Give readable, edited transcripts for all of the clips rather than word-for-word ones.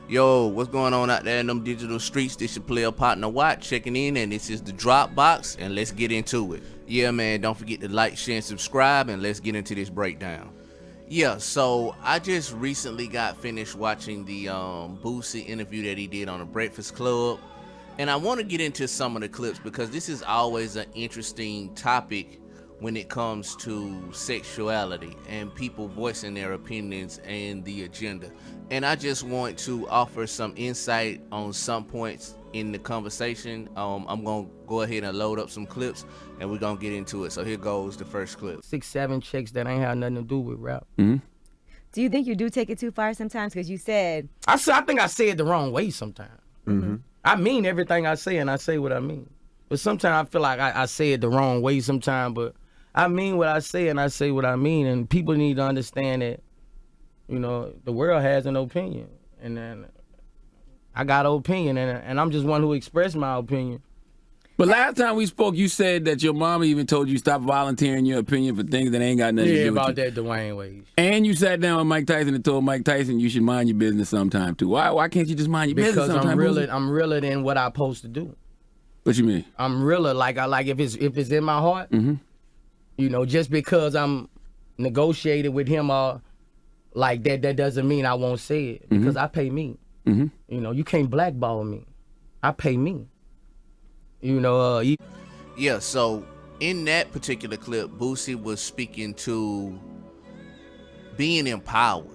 Yo, what's going on out there in them digital streets? This your player partner Watt checking in, and this is the Dropbox, and let's get into it. Yeah, man, don't forget to like, share, and subscribe, and let's get into this breakdown. Yeah, so I just recently got finished watching the Boosie interview that he did on the Breakfast Club, and I want to get into some of the clips because this is always an interesting topic when it comes to sexuality and people voicing their opinions and the agenda. And I just want to offer some insight on some points in the conversation. I'm gonna go ahead and load up some clips and we're gonna get into it. So here goes the first clip. 6-7 chicks that ain't had nothing to do with rap. Mm-hmm. Do you think you do take it too far sometimes? Because you said... I think I say it the wrong way sometimes. Mm-hmm. I mean everything I say and I say what I mean. But sometimes I feel like I say it the wrong way sometimes, but I mean what I say and I say what I mean, and people need to understand that, you know, the world has an opinion, and then I got an opinion, and I'm just one who expressed my opinion. But last time we spoke, you said that your mama even told you stop volunteering your opinion for things that ain't got nothing to do with about you. that Dwayne Wade. And you sat down with Mike Tyson and told Mike Tyson you should mind your business sometime too. Why can't you just mind your business sometime? Because I'm realer than what I'm supposed to do. What you mean? I'm realer, like if it's in my heart. Mm-hmm. You know, just because I'm negotiated with him like that doesn't mean I won't say it, because I pay me. Mm-hmm. You know, you can't blackball me. I pay me. You know, Yeah, so in that particular clip, Boosie was speaking to being empowered.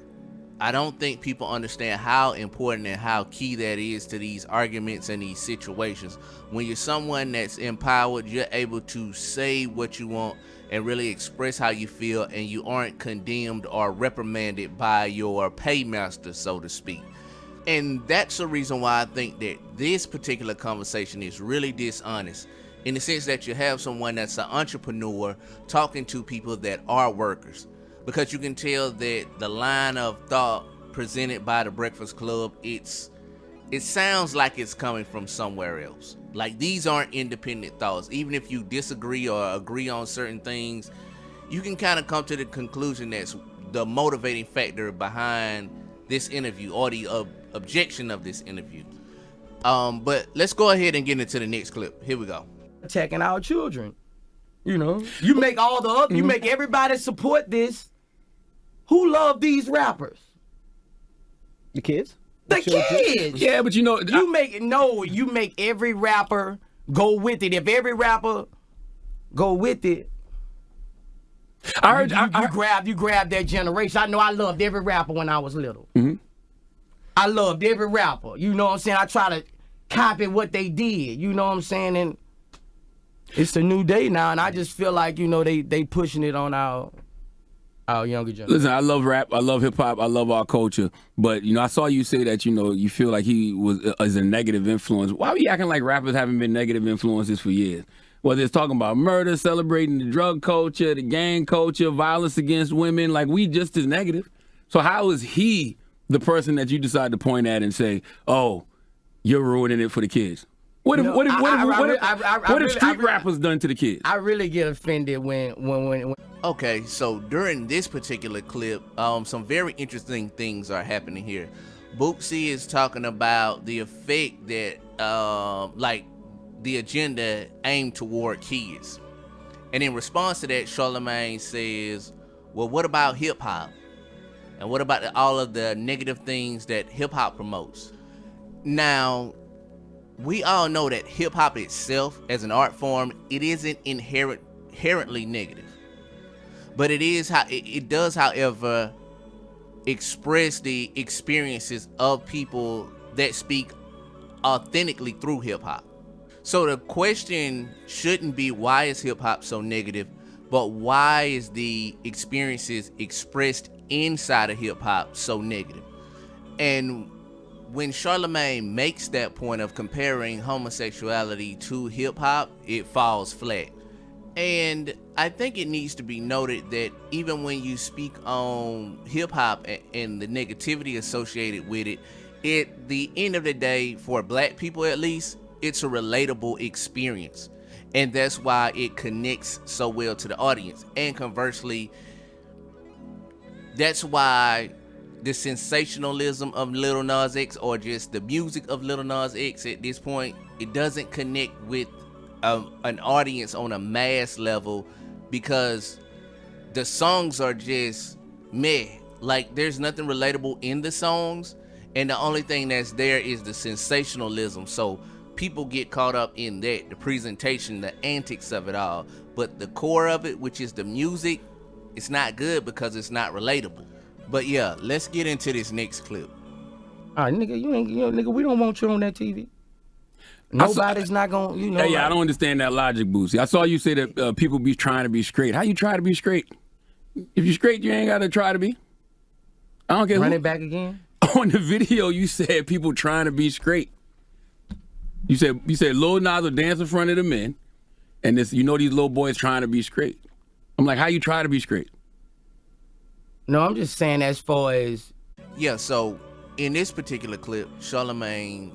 I don't think people understand how important and how key that is to these arguments and these situations. When you're someone that's empowered, you're able to say what you want and really express how you feel, and you aren't condemned or reprimanded by your paymaster, so to speak. And that's the reason why I think that this particular conversation is really dishonest, in the sense that you have someone that's an entrepreneur talking to people that are workers. Because you can tell that the line of thought presented by the Breakfast Club, it sounds like it's coming from somewhere else. Like, these aren't independent thoughts. Even if you disagree or agree on certain things, you can kind of come to the conclusion that's the motivating factor behind this interview, or the objection of this interview. But let's go ahead and get into the next clip. Here we go. attacking our children. You know, you make all the other, you make everybody support this. Who love these rappers? The kids? The kids. Yeah, but you know, you make every rapper go with it. If every rapper go with it, I heard you grab that generation. I know I loved every rapper when I was little. Mm-hmm. I loved every rapper. You know what I'm saying? I try to copy what they did. You know what I'm saying? And it's a new day now, and I just feel like, you know, they pushing it on our younger generation. Listen, I love rap, I love hip hop, I love our culture. But you know, I saw you say that, you know, you feel like he is a negative influence. Why are we acting like rappers haven't been negative influences for years? Whether it's talking about murder, celebrating the drug culture, the gang culture, violence against women, like we just as negative. So how is he the person that you decide to point at and say, "Oh, you're ruining it for the kids"? What have street rappers done to the kids? I really get offended when. Okay, so during this particular clip, some very interesting things are happening here. Boosie is talking about the effect that, like, the agenda aimed toward kids. And in response to that, Charlemagne says, well, what about hip-hop? And what about all of the negative things that hip-hop promotes? Now, we all know that hip-hop itself, as an art form, it isn't inherently negative. But it does, however, express the experiences of people that speak authentically through hip-hop. So the question shouldn't be why is hip-hop so negative, but why is the experiences expressed inside of hip-hop so negative? And when Charlemagne makes that point of comparing homosexuality to hip-hop, it falls flat. And I think it needs to be noted that even when you speak on hip-hop and the negativity associated with it, at the end of the day, for black people at least, it's a relatable experience. And that's why it connects so well to the audience. And conversely, that's why the sensationalism of Lil Nas X or just the music of Lil Nas X at this point, it doesn't connect with an audience on a mass level because the songs are just meh. Like, there's nothing relatable in the songs, and the only thing that's there is the sensationalism. So people get caught up in that, the presentation, the antics of it all. But the core of it, which is the music, it's not good because it's not relatable. But yeah, let's get into this next clip. All right, nigga, nigga, we don't want you on that TV. Nobody's not gonna, you know. Yeah, I don't understand that logic, Boosie. I saw you say that people be trying to be straight. How you try to be straight? If you're straight, you ain't got to try to be. I don't care. Run it back again. On the video, you said people trying to be straight. You said Lil Nas will dance in front of the men, and this, these little boys trying to be straight. I'm like, how you try to be straight? No, I'm just saying as far as. Yeah, so in this particular clip, Charlamagne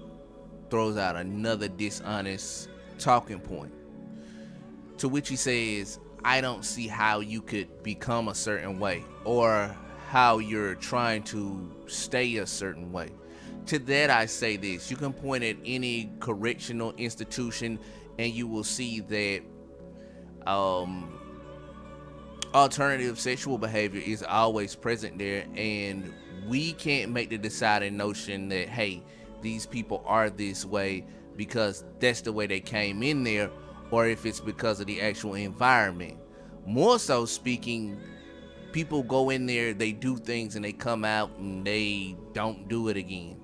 throws out another dishonest talking point, to which he says, I don't see how you could become a certain way or how you're trying to stay a certain way. To that I say this: you can point at any correctional institution and you will see that alternative sexual behavior is always present there, and we can't make the deciding notion that, hey, these people are this way because that's the way they came in there, or if it's because of the actual environment. More so speaking, people go in there, they do things, and they come out and they don't do it again,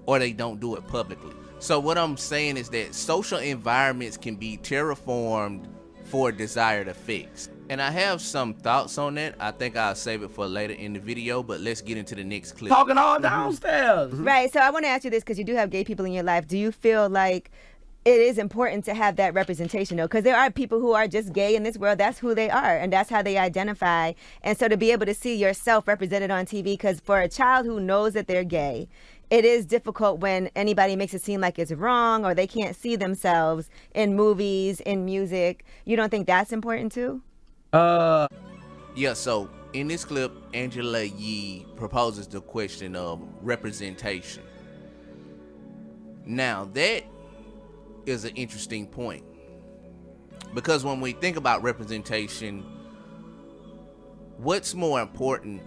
or they don't do it publicly. So what I'm saying is that social environments can be terraformed for desired effects. And I have some thoughts on that. I think I'll save it for later in the video, but let's get into the next clip. Talking all downstairs. Right. So I want to ask you this, because you do have gay people in your life. Do you feel like it is important to have that representation, though? Because there are people who are just gay in this world. That's who they are, and that's how they identify. And so to be able to see yourself represented on TV, because for a child who knows that they're gay, it is difficult when anybody makes it seem like it's wrong or they can't see themselves in movies, in music. You don't think that's important too? Yeah, so in this clip, Angela Yee proposes the question of representation. Now, that is an interesting point, because when we think about representation, what's more important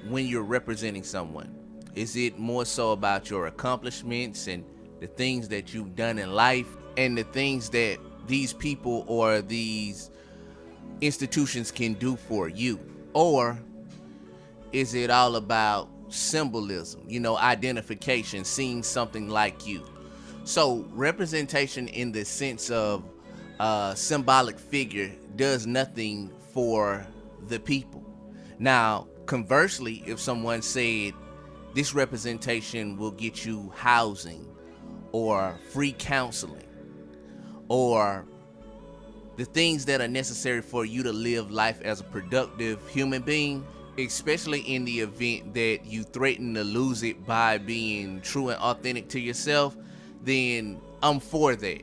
when you're representing someone? Is it more so about your accomplishments and the things that you've done in life and the things that these people or these institutions can do for you? Or is it all about symbolism, identification, seeing something like you? So representation in the sense of symbolic figure does nothing for the people. Now, conversely, if someone said this representation will get you housing or free counseling or the things that are necessary for you to live life as a productive human being, especially in the event that you threaten to lose it by being true and authentic to yourself, then I'm for that.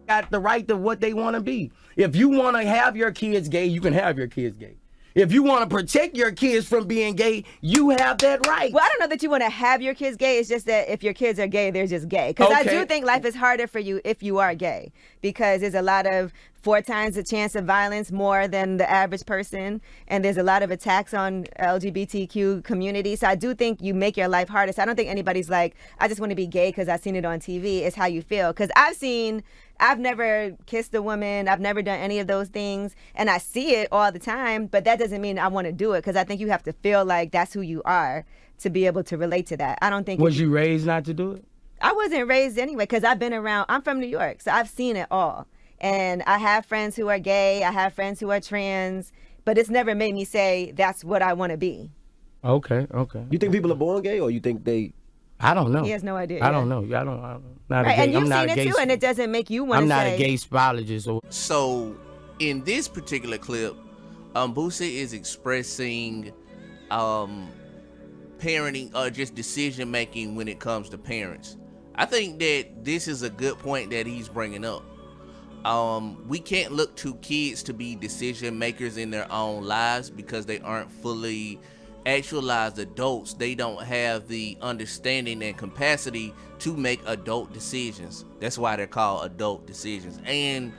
Got the right to what they want to be. If you want to have your kids gay, you can have your kids gay. If you want to protect your kids from being gay, you have that right. Well, I don't know that you want to have your kids gay. It's just that if your kids are gay, they're just gay. Because I do think life is harder for you if you are gay, because there's a lot of 4 times the chance of violence more than the average person, and there's a lot of attacks on LGBTQ community. So I do think you make your life harder. So I don't think anybody's like, I just want to be gay because I've seen it on TV. It's how you feel. Because I've never kissed a woman. I've never done any of those things. And I see it all the time, but that doesn't mean I want to do it, because I think you have to feel like that's who you are to be able to relate to that. I don't think... Was you raised not to do it? I wasn't raised anyway, because I've been around... I'm from New York, so I've seen it all. And I have friends who are gay. I have friends who are trans. But it's never made me say, that's what I want to be. Okay. You think people are born gay, or you think they... I don't know. He has no idea. I don't know. I'm not right, a gay. and you've I'm not seen a it gay. too, and it doesn't make you want to say... I'm not a gay spologist. So in this particular clip, Boosie is expressing parenting or just decision making when it comes to parents. I think that this is a good point that he's bringing up. We can't look to kids to be decision makers in their own lives because they aren't fully actualized adults, they don't have the understanding and capacity to make adult decisions. That's why they're called adult decisions. And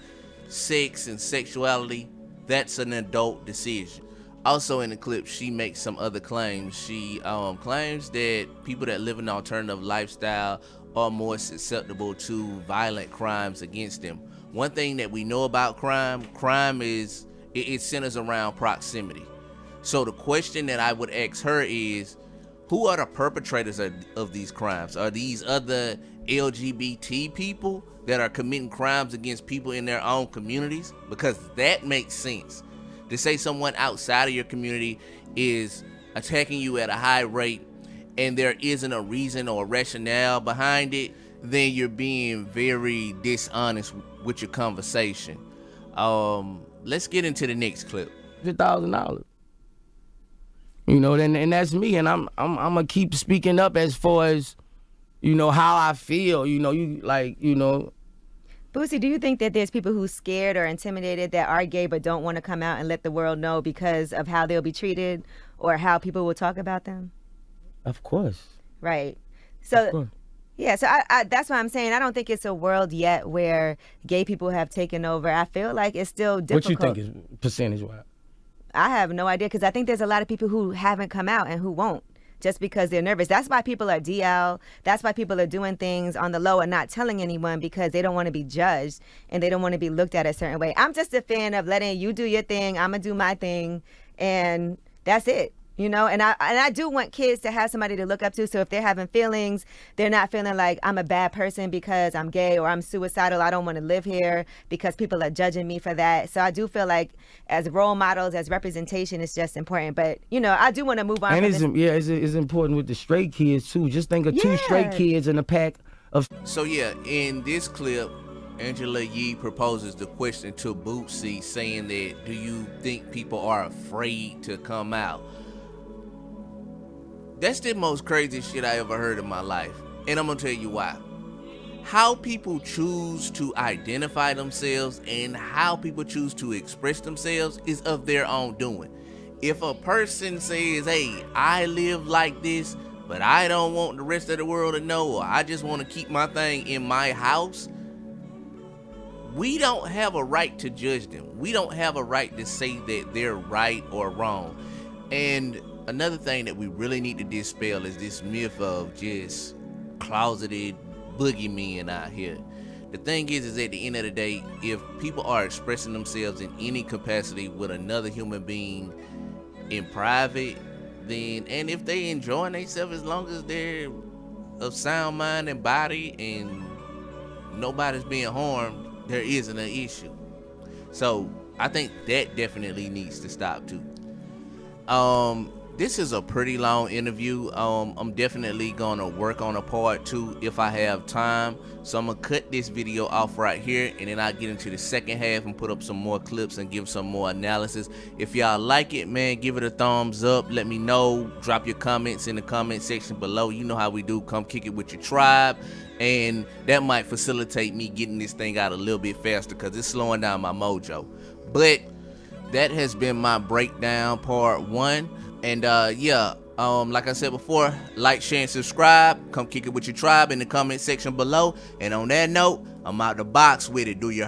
sex and sexuality, that's an adult decision. Also in the clip, she makes some other claims. She claims that people that live an alternative lifestyle are more susceptible to violent crimes against them. One thing that we know about crime is it centers around proximity. So the question that I would ask her is, who are the perpetrators of these crimes? Are these other LGBT people that are committing crimes against people in their own communities? Because that makes sense. To say someone outside of your community is attacking you at a high rate and there isn't a reason or a rationale behind it, then you're being very dishonest with your conversation. Let's get into the next clip. $1,000. You know, and that's me, and I'm gonna keep speaking up as far as, you know, how I feel. You know, Boosie, do you think that there's people who's scared or intimidated that are gay but don't want to come out and let the world know because of how they'll be treated or how people will talk about them? Of course. Right. So, yeah, so I that's why I'm saying I don't think it's a world yet where gay people have taken over. I feel like it's still difficult. What you think is percentage-wise? I have no idea, because I think there's a lot of people who haven't come out and who won't, just because they're nervous. That's why people are DL. That's why people are doing things on the low and not telling anyone, because they don't want to be judged and they don't want to be looked at a certain way. I'm just a fan of letting you do your thing. I'm going to do my thing, and that's it. You know, and I do want kids to have somebody to look up to. So if they're having feelings, they're not feeling like I'm a bad person because I'm gay, or I'm suicidal, I don't want to live here because people are judging me for that. So I do feel like as role models, as representation, is just important. But, you know, I do want to move on. And it's important with the straight kids too. Just think of two straight kids in a pack of. So yeah, in this clip, Angela Yee proposes the question to Boosie, saying that, do you think people are afraid to come out? That's the most crazy shit I ever heard in my life. And I'm gonna tell you why. How people choose to identify themselves and how people choose to express themselves is of their own doing. If a person says, hey, I live like this, but I don't want the rest of the world to know, or I just want to keep my thing in my house, we don't have a right to judge them. We don't have a right to say that they're right or wrong. And another thing that we really need to dispel is this myth of just closeted boogeymen out here. The thing is at the end of the day, if people are expressing themselves in any capacity with another human being in private, then, and if they enjoying themselves, as long as they're of sound mind and body and nobody's being harmed, there isn't an issue. So I think that definitely needs to stop too. This is a pretty long interview. I'm definitely gonna work on a part 2 if I have time. So I'm gonna cut this video off right here, and then I'll get into the second half and put up some more clips and give some more analysis. If y'all like it, man, give it a thumbs up. Let me know. Drop your comments in the comment section below. You know how we do. Come kick it with your tribe. And that might facilitate me getting this thing out a little bit faster, because it's slowing down my mojo. But that has been my breakdown part 1. And like I said before, like, share, and subscribe. Come kick it with your tribe in the comment section below. And on that note, I'm out the box with it. Do your